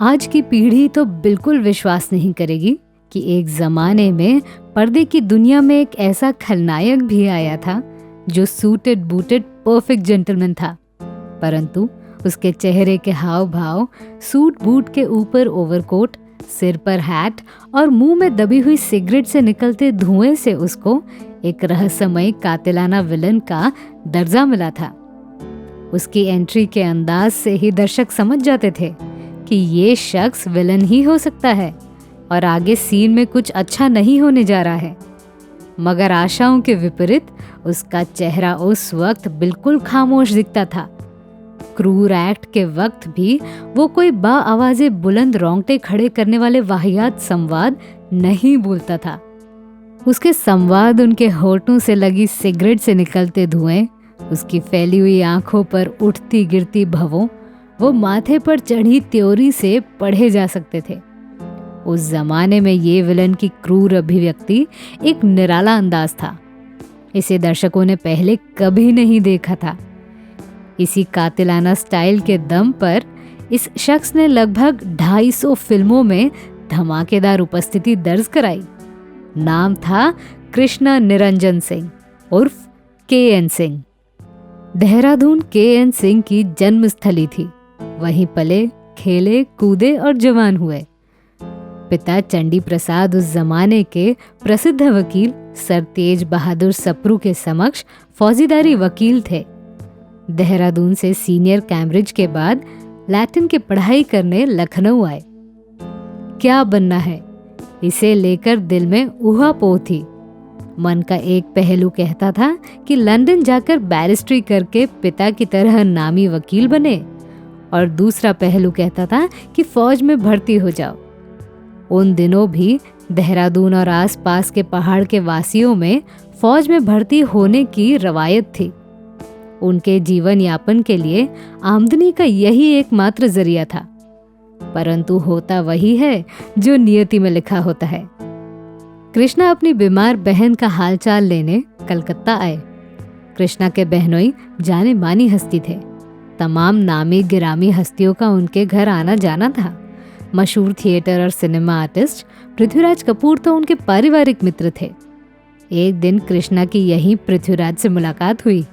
आज की पीढ़ी तो बिल्कुल विश्वास नहीं करेगी कि एक ज़माने में पर्दे की दुनिया में एक ऐसा खलनायक भी आया था जो सूटेड बूटेड परफेक्ट जेंटलमैन था, परंतु उसके चेहरे के हाव भाव, सूट बूट के ऊपर ओवरकोट, सिर पर हैट और मुंह में दबी हुई सिगरेट से निकलते धुएं से उसको एक रहस्यमय कातिलाना विलन का दर्जा मिला था। उसकी एंट्री के अंदाज से ही दर्शक समझ जाते थे कि ये शख्स विलन ही हो सकता है और आगे सीन में कुछ अच्छा नहीं होने जा रहा है। मगर आशाओं के विपरीत उसका चेहरा उस वक्त बिल्कुल खामोश दिखता था। क्रूर एक्ट के वक्त भी वो कोई बाआवाज़े बुलंद रोंगटे खड़े करने वाले वाहियात संवाद नहीं बोलता था। उसके संवाद उनके होठों से लगी सिगरेट से निकलते धुएं, उसकी फैली हुई आंखों पर उठती गिरती भवों, वो माथे पर चढ़ी त्योरी से पढ़े जा सकते थे। उस जमाने में ये विलन की क्रूर अभिव्यक्ति एक निराला अंदाज था। इसे दर्शकों ने पहले कभी नहीं देखा था। इसी कातिलाना स्टाइल के दम पर इस शख्स ने लगभग 250 फिल्मों में धमाकेदार उपस्थिति दर्ज कराई। नाम था कृष्णा निरंजन सिंह उर्फ के.एन. सिंह। देहरादून के.एन. सिंह की जन्मस्थली थी। वहीं पले, खेले, कूदे और जवान हुए। पिता चंडी प्रसाद उस जमाने के प्रसिद्ध वकील सर तेज बहादुर सप्रू के समक्ष फौजीदारी वकील थे। देहरादून से सीनियर कैम्ब्रिज के बाद लैटिन की पढ़ाई करने लखनऊ आए। क्या बनना है, इसे लेकर दिल में ऊहापोह थी। मन का एक पहलू कहता था कि लंदन जाकर बैरिस्ट्री करके पिता की तरह नामी वकील बने, और दूसरा पहलू कहता था कि फौज में भर्ती हो जाओ। उन दिनों भी देहरादून और आसपास के पहाड़ के वासियों में फौज में भर्ती होने की रवायत थी। उनके जीवन यापन के लिए आमदनी का यही एकमात्र जरिया था। परंतु होता वही है जो नियति में लिखा होता है। कृष्णा अपनी बीमार बहन का हालचाल लेने कलकत्ता आए। कृष्णा के बहनोई जाने मानी हस्ती थे। तमाम नामी गिरामी हस्तियों का उनके घर आना जाना था। मशहूर थिएटर और सिनेमा आर्टिस्ट पृथ्वीराज कपूर तो उनके पारिवारिक मित्र थे। एक दिन कृष्णा की यहीं पृथ्वीराज से मुलाकात हुई।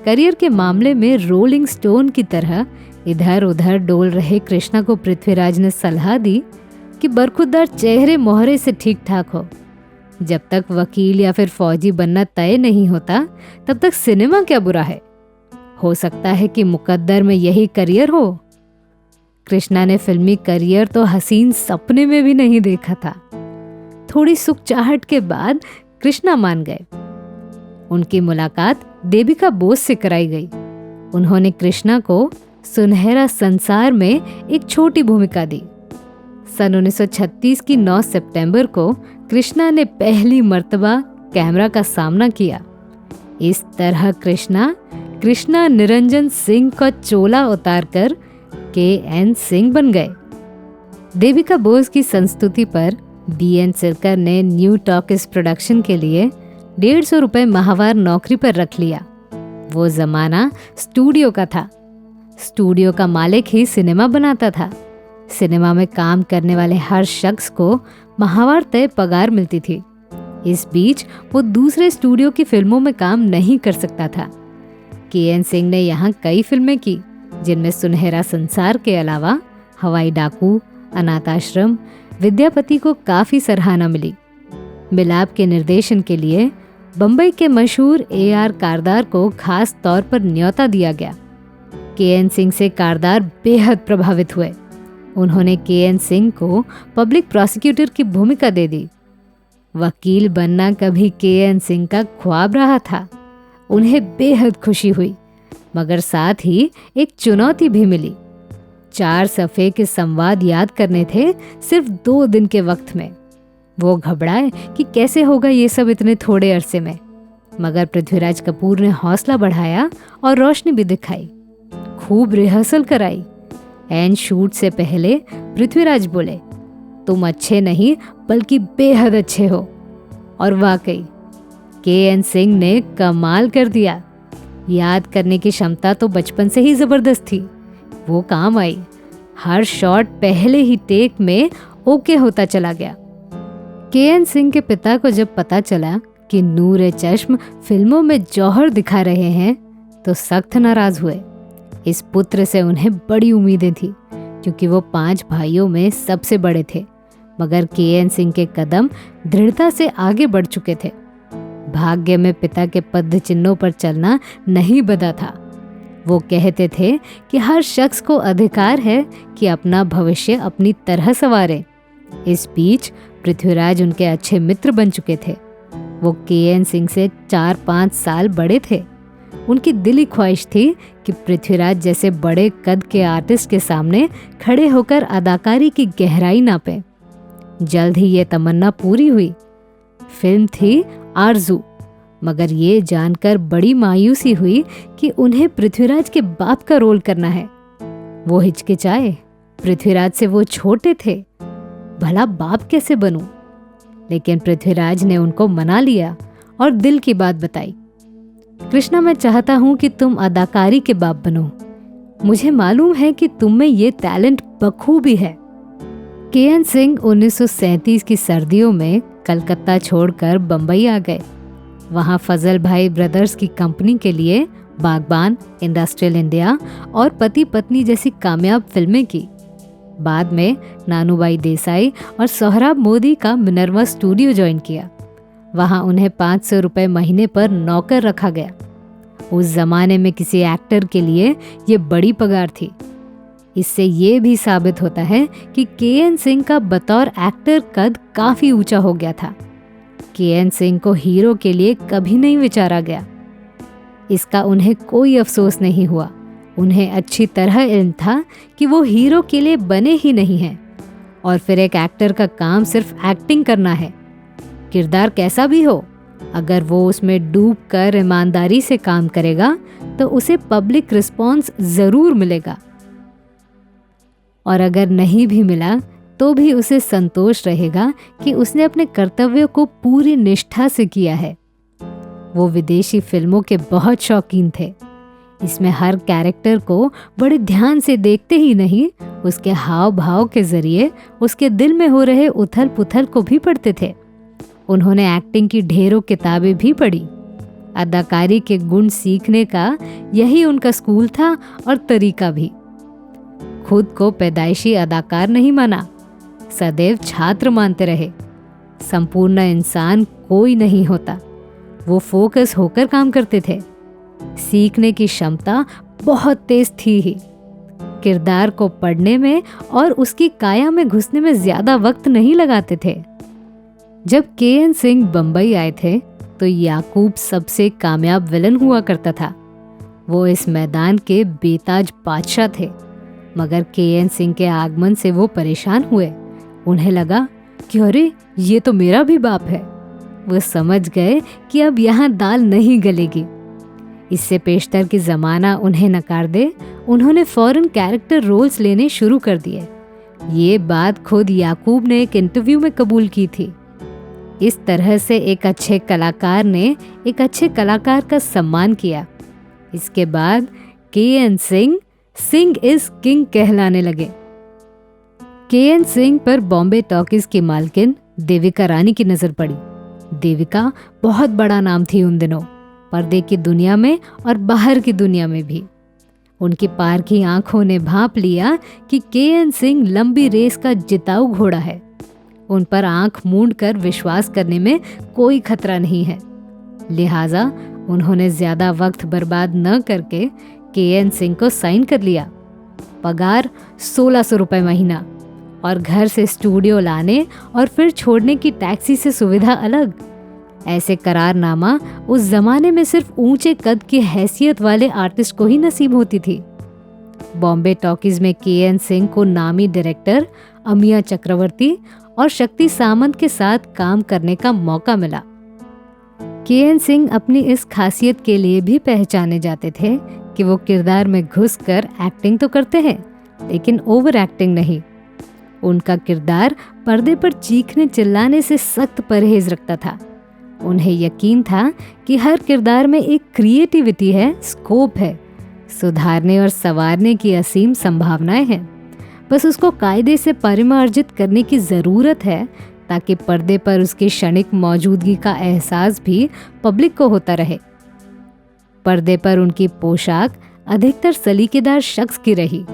करियर के मामले में रोलिंग स्टोन की तरह इधर उधर डोल रहे कृष्णा को पृथ्वीराज ने सलाह दी कि बरखुरदार चेहरे मोहरे से ठीक ठाक हो। जब तक वकील या फिर फौजी बनना तय नहीं होता तब तक सिनेमा क्या बुरा है। हो सकता है कि मुकद्दर में यही करियर हो। कृष्णा ने फिल्मी करियर तो हसीन सपने में भी नहीं देखा था। थोड़ी सुखचाहट के बाद कृष्णा मान गए। उनकी मुलाकात देविका बोस से कराई गई। उन्होंने कृष्णा को सुनहरा संसार में एक छोटी भूमिका दी। सन 1936 की 9 सितंबर को कृष्णा ने पहली मर्तबा कैमरा का सामना किया। इस तरह कृष्णा निरंजन सिंह का चोला उतारकर के.एन. सिंह बन गए। देविका बोस की संस्तुति पर बी.एन. सिरकर ने न्यू टॉकीज प्रोडक्शन के लिए 150 रुपए माहवार नौकरी पर रख लिया। वो जमाना स्टूडियो का था। स्टूडियो का मालिक ही सिनेमा बनाता था। सिनेमा में काम करने वाले हर शख्स को माहवार तय पगार मिलती थी। इस बीच वो दूसरे स्टूडियो की फिल्मों में काम नहीं कर सकता था। के.एन. सिंह ने यहाँ कई फिल्में की, जिनमें सुनहरा संसार के अलावा हवाई डाकू, अनाथ आश्रम, विद्यापति को काफी सराहना मिली। मिलाप के निर्देशन के लिए बम्बई के मशहूर ए.आर. कारदार को खास तौर पर न्योता दिया गया। के.एन. सिंह से कारदार बेहद प्रभावित हुए। उन्होंने के.एन. सिंह को पब्लिक प्रोसिक्यूटर की भूमिका दे दी। वकील बनना कभी के.एन. सिंह का ख्वाब रहा था। उन्हें बेहद खुशी हुई, मगर साथ ही एक चुनौती भी मिली। 4 सफ़े के संवाद याद करने थे सिर्फ 2 दिन के वक्त में। वो घबराए कि कैसे होगा ये सब इतने थोड़े अरसे में। मगर पृथ्वीराज कपूर ने हौसला बढ़ाया और रोशनी भी दिखाई। खूब रिहर्सल कराई। एंड शूट से पहले पृथ्वीराज बोले, तुम अच्छे नहीं बल्कि बेहद अच्छे हो। और वाकई के.एन. सिंह ने कमाल कर दिया। याद करने की क्षमता तो बचपन से ही जबरदस्त थी। वो काम आई। हर शॉट पहले ही टेक में ओके होता चला गया। के.एन. सिंह के पिता को जब पता चला कि नूर-ए-चश्म फिल्मों में जौहर दिखा रहे हैं तो सख्त नाराज हुए। इस पुत्र से उन्हें बड़ी उम्मीदें थी क्योंकि वो 5 भाइयों में सबसे बड़े थे, मगर के.एन. सिंह के कदम दृढ़ता से आगे बढ़ चुके थे। भाग्य में पिता के पद चिन्हों पर चलना नहीं बंधा था। वो कहते थे कि हर शख्स को अधिकार है कि अपना भविष्य अपनी तरह संवारे। इस बीच पृथ्वीराज उनके अच्छे मित्र बन चुके थे। वो के.एन. सिंह से 4-5 साल बड़े थे। उनकी दिली ख्वाहिश थी कि पृथ्वीराज जैसे बड़े कद के आर्टिस्ट के सामने खड़े होकर अदाकारी की गहराई नापें। जल्द ही ये तमन्ना पूरी हुई। फिल्म थी आरज़ू, मगर ये जानकर बड़ी मायूसी हुई कि उन्हें पृथ्वीराज के बाप का रोल करना है। वो हिचकिचाए। पृथ्वीराज से वो छोटे थे, भला बाप कैसे बनूं? लेकिन पृथ्वीराज ने उनको मना लिया और दिल की बात बताई। कृष्णा, मैं चाहता हूं कि तुम अदाकारी के बाप बनो। मुझे मालूम है कि तुम में ये टैलेंट बखूबी है। के.एन. सिंह 1937 की सर्दियों में कलकत्ता छोड़कर बंबई आ गए। वहां फजल भाई ब्रदर्स की कंपनी के लिए बागबान, इंडस्ट्रियल इंडिया और पति पत्नी जैसी कामयाब फिल्में की। बाद में नानूभाई देसाई और सोहराब मोदी का मिनर्वा स्टूडियो ज्वाइन किया। वहां उन्हें 500 रुपये महीने पर नौकर रखा गया। उस जमाने में किसी एक्टर के लिए ये बड़ी पगार थी। इससे ये भी साबित होता है कि के.एन. सिंह का बतौर एक्टर कद काफी ऊंचा हो गया था। के.एन. सिंह को हीरो के लिए कभी नहीं विचारा गया। इसका उन्हें कोई अफसोस नहीं हुआ। उन्हें अच्छी तरह इल्म था कि वो हीरो के लिए बने ही नहीं हैं और फिर एक एक्टर का काम सिर्फ एक्टिंग करना है। किरदार कैसा भी हो, अगर वो उसमें डूब कर ईमानदारी से काम करेगा तो उसे पब्लिक रिस्पॉन्स जरूर मिलेगा, और अगर नहीं भी मिला तो भी उसे संतोष रहेगा कि उसने अपने कर्तव्यों को पूरी निष्ठा से किया है। वो विदेशी फिल्मों के बहुत शौकीन थे। इसमें हर कैरेक्टर को बड़े ध्यान से देखते ही नहीं, उसके हाव भाव के जरिए उसके दिल में हो रहे उथल पुथल को भी पढ़ते थे। उन्होंने एक्टिंग की ढेरों किताबें भी पढ़ी। अदाकारी के गुण सीखने का यही उनका स्कूल था और तरीका भी। खुद को पैदाइशी अदाकार नहीं माना, सदैव छात्र मानते रहे। संपूर्ण इंसान कोई नहीं होता, वो फोकस होकर काम करते थे। सीखने की क्षमता बहुत तेज थी ही। किरदार को पढ़ने में और उसकी काया में घुसने में ज्यादा वक्त नहीं लगाते थे। जब के.एन. सिंह बंबई आए थे तो याकूब सबसे कामयाब विलन हुआ करता था। वो इस मैदान के बेताज बादशाह थे, मगर के.एन. सिंह के आगमन से वो परेशान हुए। उन्हें लगा कि अरे, ये तो मेरा भी बाप है। वो समझ गए कि अब यहाँ दाल नहीं गलेगी। इससे पेशतर की जमाना उन्हें नकार दे, उन्होंने फौरन कैरेक्टर रोल्स लेने शुरू कर दिए। ये बात खुद याकूब ने एक इंटरव्यू में कबूल की थी। इस तरह से एक अच्छे कलाकार ने एक अच्छे कलाकार का सम्मान किया। इसके बाद के.एन. सिंह इज किंग कहलाने लगे। के.एन. सिंह पर बॉम्बे टॉकीज की मालकिन देविका रानी की नजर पड़ी। देविका बहुत बड़ा नाम थी उन दिनों, पर्दे की दुनिया में और बाहर की दुनिया में भी। उनकी पारखी आंखों ने भांप लिया कि के.एन. सिंह लंबी रेस का जिताऊ घोड़ा है। उन पर आंख मूंद कर विश्वास करने में कोई खतरा नहीं है। लिहाजा उन्होंने ज्यादा वक्त बर्बाद न करके के.एन. सिंह को साइन कर लिया। पगार 1600 रुपये महीना और घर से स्टूडियो लाने और फिर छोड़ने की टैक्सी से सुविधा अलग। ऐसे करारनामा उस जमाने में सिर्फ ऊंचे कद की हैसियत वाले आर्टिस्ट को ही नसीब होती थी। बॉम्बे टॉकीज में के.एन. सिंह को नामी डायरेक्टर अमिया चक्रवर्ती और शक्ति सामंत के साथ काम करने का मौका मिला। के.एन. सिंह अपनी इस खासियत के लिए भी पहचाने जाते थे कि वो किरदार में घुसकर एक्टिंग तो करते हैं, लेकिन ओवर एक्टिंग नहीं। उनका किरदार पर्दे पर चीखने चिल्लाने से सख्त परहेज रखता था। उन्हें यकीन था कि हर किरदार में एक क्रिएटिविटी है, स्कोप है, सुधारने और संवारने की असीम संभावनाएं हैं। बस उसको कायदे से परिमार्जित करने की ज़रूरत है ताकि पर्दे पर उसकी क्षणिक मौजूदगी का एहसास भी पब्लिक को होता रहे। पर्दे पर उनकी पोशाक अधिकतर सलीकेदार शख्स की रही।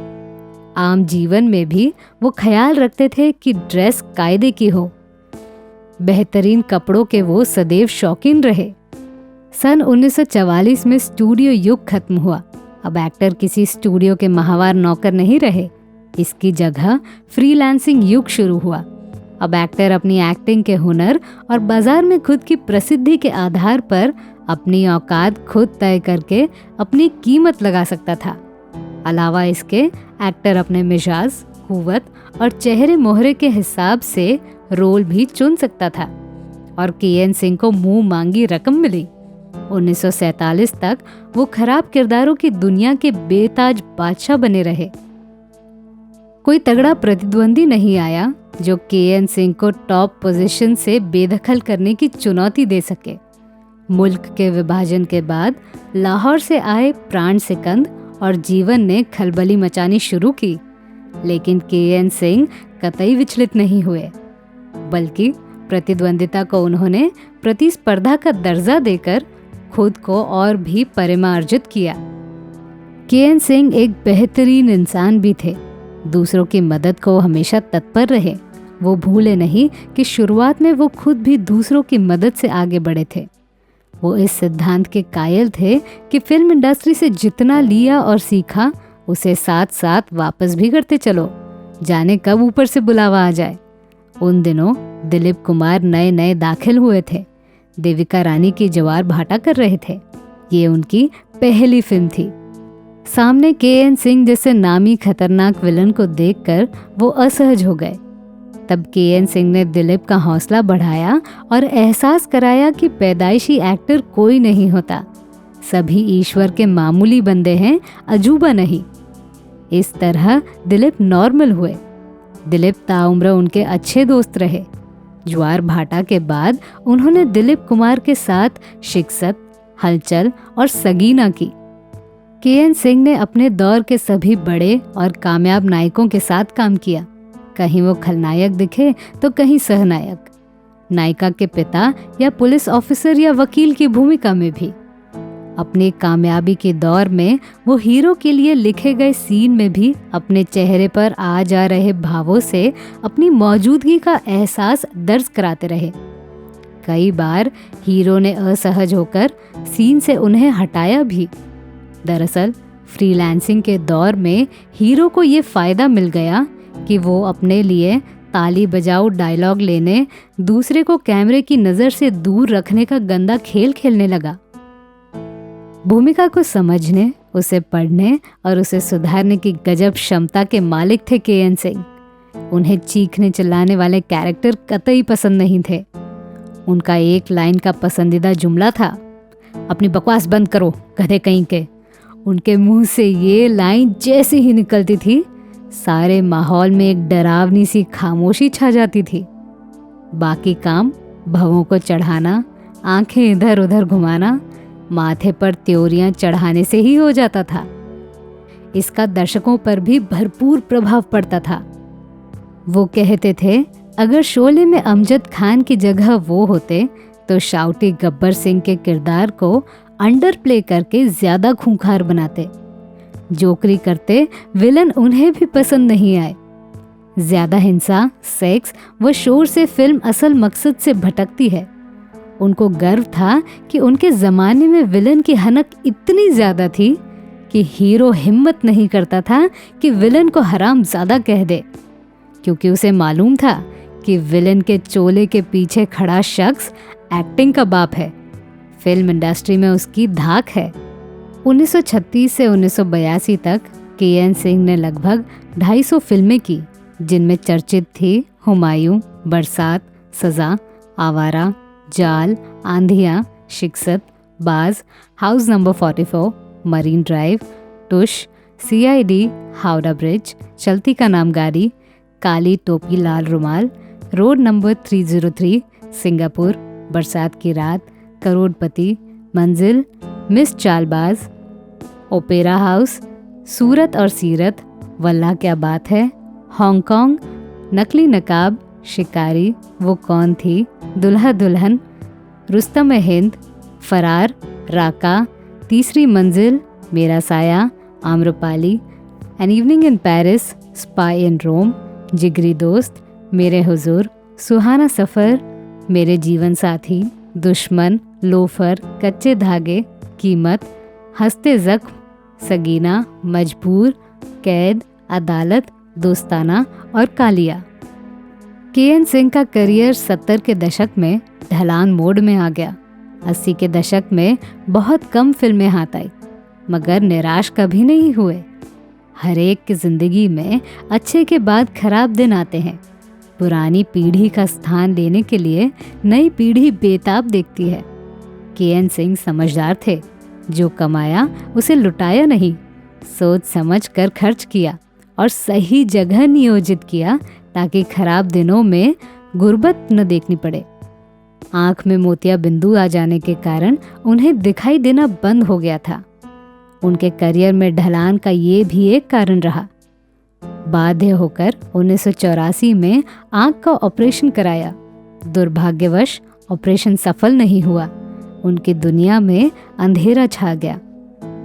आम जीवन में भी वो ख्याल रखते थे कि ड्रेस कायदे की हो। बेहतरीन कपड़ों के वो सदैव शौकीन रहे। सन 1944 में स्टूडियो युग खत्म हुआ। अब एक्टर किसी स्टूडियो के माहवार नौकर नहीं रहे। इसकी जगह फ्रीलांसिंग युग शुरू हुआ। अब एक्टर अपनी एक्टिंग के हुनर और बाजार में खुद की प्रसिद्धि के आधार पर अपनी औकात खुद तय करके अपनी कीमत लगा सकता था। अलावा इसके एक्टर अपने मिजाज, कुव्वत और चेहरे मोहरे के हिसाब से रोल भी चुन सकता था और के.एन. सिंह को मुंह मांगी रकम मिली। 1947 तक वो खराब किरदारों की दुनिया के बेताज बादशाह बने रहे। कोई तगड़ा प्रतिद्वंदी नहीं आया जो के.एन. सिंह को टॉप पोजीशन से बेदखल करने की चुनौती दे सके। मुल्क के विभाजन के बाद लाहौर से आए प्राण सिकंद और जीवन ने खलबली मचानी शुरू की, लेकिन के.एन. सिंह कतई विचलित नहीं हुए, बल्कि प्रतिद्वंदिता को उन्होंने प्रतिस्पर्धा का दर्जा देकर खुद को और भी परिमार्जित किया। के.एन. सिंह एक बेहतरीन इंसान भी थे। दूसरों की मदद को हमेशा तत्पर रहे। वो भूले नहीं कि शुरुआत में वो खुद भी दूसरों की मदद से आगे बढ़े थे। वो इस सिद्धांत के कायल थे कि फिल्म इंडस्ट्री से जितना लिया और सीखा उसे साथ साथ वापस भी करते चलो, जाने कब ऊपर से बुलावा आ जाए। उन दिनों दिलीप कुमार नए नए दाखिल हुए थे। देविका रानी की जवार भाटा कर रहे थे। ये उनकी पहली फिल्म थी। सामने के.एन. सिंह जैसे नामी खतरनाक विलन को देखकर वो असहज हो गए। तब के.एन. सिंह ने दिलीप का हौसला बढ़ाया और एहसास कराया कि पैदाइशी एक्टर कोई नहीं होता, सभी ईश्वर के मामूली बंदे हैं, अजूबा नहीं। इस तरह दिलीप नॉर्मल हुए। दिलीप ताउम्र उनके अच्छे दोस्त रहे। ज्वार भाटा के बाद उन्होंने दिलीप कुमार के साथ शिक्षत, हलचल और सगीना की। के.एन. सिंह ने अपने दौर के सभी बड़े और कामयाब नायकों के साथ काम किया। कहीं वो खलनायक दिखे तो कहीं सहनायक, नायिका के पिता या पुलिस ऑफिसर या वकील की भूमिका में भी। अपनी कामयाबी के दौर में वो हीरो के लिए लिखे गए सीन में भी अपने चेहरे पर आ जा रहे भावों से अपनी मौजूदगी का एहसास दर्ज कराते रहे। कई बार हीरो ने असहज होकर सीन से उन्हें हटाया भी। दरअसल फ्रीलांसिंग के दौर में हीरो को ये फायदा मिल गया कि वो अपने लिए ताली बजाओ डायलॉग लेने, दूसरे को कैमरे की नज़र से दूर रखने का गंदा खेल खेलने लगा। भूमिका को समझने, उसे पढ़ने और उसे सुधारने की गजब क्षमता के मालिक थे के.एन. सिंह। उन्हें चीखने चिल्लाने वाले कैरेक्टर कतई पसंद नहीं थे। उनका एक लाइन का पसंदीदा जुमला था, अपनी बकवास बंद करो गधे कहीं के। उनके मुंह से ये लाइन जैसे ही निकलती थी, सारे माहौल में एक डरावनी सी खामोशी छा जाती थी। बाकी काम भवों को चढ़ाना, आंखें इधर उधर घुमाना, माथे पर त्योरियां चढ़ाने से ही हो जाता था। इसका दर्शकों पर भी भरपूर प्रभाव पड़ता था। वो कहते थे, अगर शोले में अमजद खान की जगह वो होते तो शाउटी गब्बर सिंह के किरदार को अंडर प्ले करके ज्यादा खूंखार बनाते। जोकरी करते विलन उन्हें भी पसंद नहीं आए। ज्यादा हिंसा, सेक्स व शोर से फिल्म असल मकसद से भटकती है। उनको गर्व था कि उनके जमाने में विलन की हनक इतनी ज्यादा थी कि हीरो हिम्मत नहीं करता था कि विलन को हराम ज्यादा कह दे, क्योंकि उसे मालूम था कि विलन के चोले के पीछे खड़ा शख्स एक्टिंग का बाप है, फिल्म इंडस्ट्री में उसकी धाक है। 1936 से 1982 तक के.एन. सिंह ने लगभग 250 फिल्में की, जिनमें चर्चित थी हुमायूं, बरसात, सजा, आवारा, जाल, आंधियां, शिक्षत, बाज, house number 44, marine drive, टुश, CID, Howrah bridge, चलती का नाम गाड़ी, काली टोपी लाल रुमाल, रोड नंबर 303, सिंगापुर, बरसात की रात, करोड़पति, मंजिल, मिस चालबाज, ओपेरा हाउस, सूरत और सीरत, वल्लाह क्या बात है, हांगकांग, नकली नकाब, शिकारी, वो कौन थी, दुल्हा दुल्हन, रुस्तम हिंद, फरार, राका, तीसरी Manzil, Mera Saaya, Amrapali, an evening in Paris, spy in Rome, Jigri Dost, मेरे हुजूर, सुहाना सफ़र, मेरे जीवन साथी, दुश्मन, लोफर, कच्चे धागे, कीमत, हंसते जख्म, सगीना, मजबूर, कैद, अदालत, दोस्ताना और कालिया। के.एन. सिंह का करियर 70 के दशक में ढलान मोड में आ गया। 80 के दशक में बहुत कम फिल्में हाथ आई, मगर निराश कभी नहीं हुए। हर एक की जिंदगी में अच्छे के बाद खराब दिन आते हैं। पुरानी पीढ़ी का स्थान लेने के लिए नई पीढ़ी बेताब देखती है। के.एन. सिंह समझदार थे। जो कमाया उसे लुटाया नहीं, सोच समझ कर खर्च किया और सही जगह नियोजित किया ताकि खराब दिनों में गुर्बत न देखनी पड़े। आंख में मोतिया बिंदु आ जाने के कारण उन्हें दिखाई देना बंद हो गया था। उनके करियर में ढलान का ये भी एक कारण रहा। बाध्य होकर 1984 में आंख का ऑपरेशन कराया। दुर्भाग्यवश ऑपरेशन सफल नहीं हुआ। उनकी दुनिया में अंधेरा छा गया,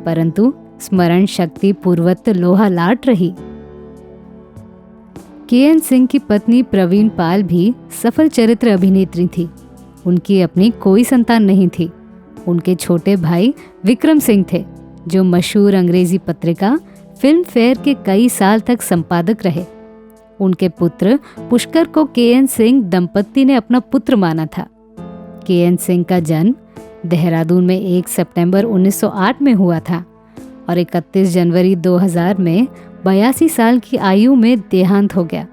परंतु स्मरण शक्ति पूर्वत लोहा लाट रही। के.एन. सिंह की पत्नी प्रवीण पाल भी सफल चरित्र अभिनेत्री थी। उनकी अपनी कोई संतान नहीं थी। उनके छोटे भाई विक्रम सिंह थे, जो मशहूर अंग्रेजी पत्रिका फिल्म फेयर के कई साल तक संपादक रहे। उनके पुत्र पुष्कर को के.एन. सिंह दंपत्ति ने अपना पुत्र माना था। के.एन. सिंह का जन्म देहरादून में 1 सितंबर 1908 में हुआ था और 31 जनवरी 2000 में 82 साल की आयु में देहांत हो गया।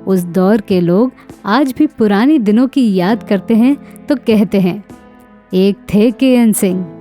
उस दौर के लोग आज भी पुराने दिनों की याद करते हैं तो कहते हैं, एक थे के.एन. सिंह।